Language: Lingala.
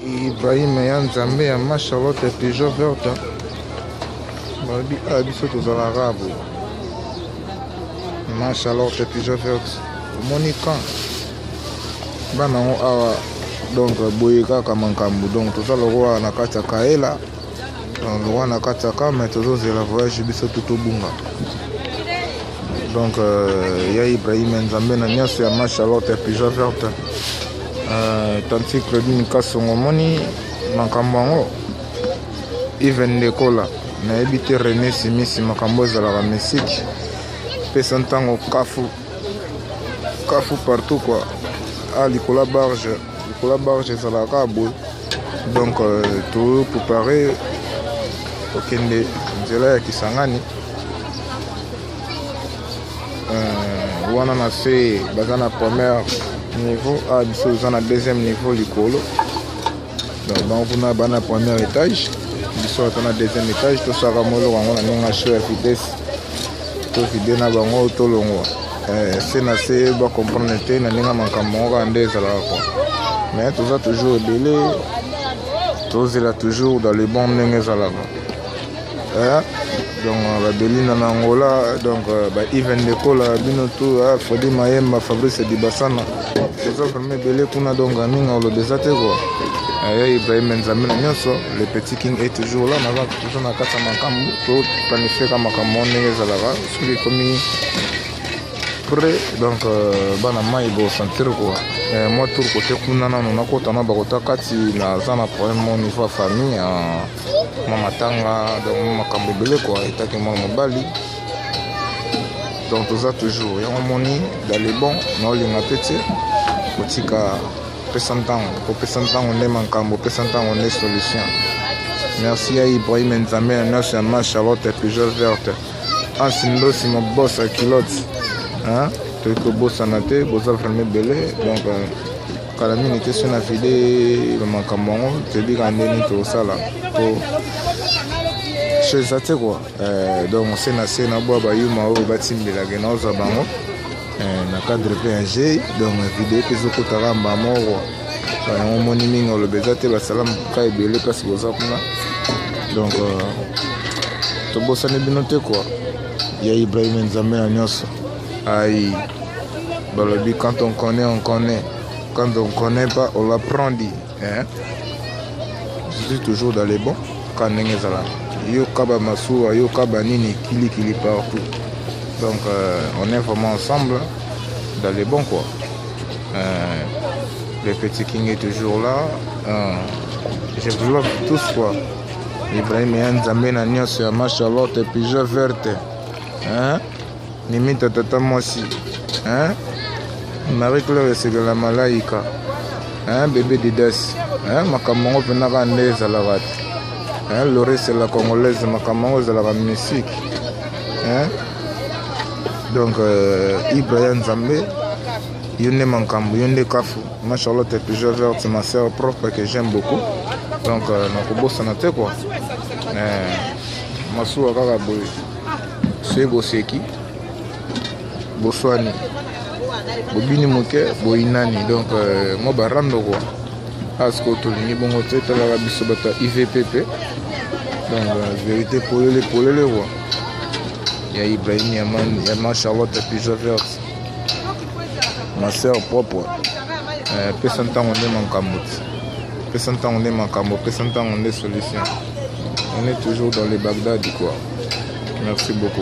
Ibrahim Yanzambe ya ma Charlotte Pigeon verte. Balobi a biso tozala arabe. Ma Charlotte Pigeon verte. Omoni kan bana ngo awa donc boye kaka mankambu donc tozala roi na kati ya kaela roi na kati ya kama tozozela voyage biso tutobunga donc ya Ibrahim Nzambe na nyonso ya ma Charlotte Pigeon verte tanti Claudine Kasongo moni makambo yango Even Ndekola nayebi te René Simisi makambo ezalaka mesiki pesa ntango kafu partout quoi likolo barge ezalaka boye donc to préparer okende nzela ya Kisangani wana na se baza na premier niveau biso oza na deuxième niveau likolo donc bankuna bana premier étage biso ata na deuxième étage tosaka moloko yango na ndenge show ya vitesse to vide na bango tolongwa se na se bacomprendre te na ndenge makambo yango kaka nde ezalaka kwa mais toza toujours ebele tozela toujours dans le bon ndenge ezalaka donc babelina na Angola donc ba Even Ndekola bino to Fodi Mayemba Fabrice Dibasana toza vraiment ebele kuna donc aminga olobeza te kwa Ibrahim Nzambe na nyonso le petit king est toujours là naza toujours na kati ya makambo to planifier ka makambo ndenge ezalaka soki ekomi prêt donc bana mai bo sentir quoi moi tour côté kuna nano nakota na bakota kati naza na problème au niveau famille mama tanga donc makambo ebele quoi etaki mwana mobali donc toza toujours yango moni dans les bons na olinga pe te kotika pesa ntango nde makambo pesa ntango nde solution. Merci à Ibrahim Nzambe na nyonso ya ma Charlotte Pigeon verte ansindosi moboss ya kilote toyei kobosana te boza vraiment ebele donc kala mingi te so na vide makambo yango tobika ndeni tosala po so eza te quoi donc se na se na bwa bayuma oyo batimbelaka na ozwa bango na cadre pe ya jei donc video mpe ezokotaka mbamoko yango moni mingi oloba eza te basala ka ebele kasi boza kuna donc tobosani bino te quoi ya Ibrahim Nzambe na nyonso aïe balobi quand on connaît quand on connaît pas on l'apprend dit je suis toujours dans les bons quand ndenge ezala yo kaba masuwa yo kaba nini kili partout donc on est vraiment ensemble dans les bons quoi le petit king est toujours là je vous love tous quoi Ibrahim Nzambe na nyonso ya ma Charlotte Pigeon verte limite tata mwasi Marie-Claire esengela malaika bébé Didas makambo yango mpena kaka nde ezalaka te Lorese la congolaise makambo yango ezalaka musique donc Ibrahim Nzambe yo nde makambo yo nde kafu ma Charlotte Pigeon verte ma sœur propre que j'aime beaucoup donc nakobosana te quoi masuwa kaka boye soki boseki boswani bobini moke boyinani donc mo barando quoi asko tolingi bongo te talaka biso bato ya IVPP donc vérité polele quoi ya Ibrahim ya ma Charlotte Pigeon verte ma sœur propre pesa ntango nde makambo te pesa ntango nde makambo pesa ntango nde solution on est toujours dans les Bagdad quoi merci beaucoup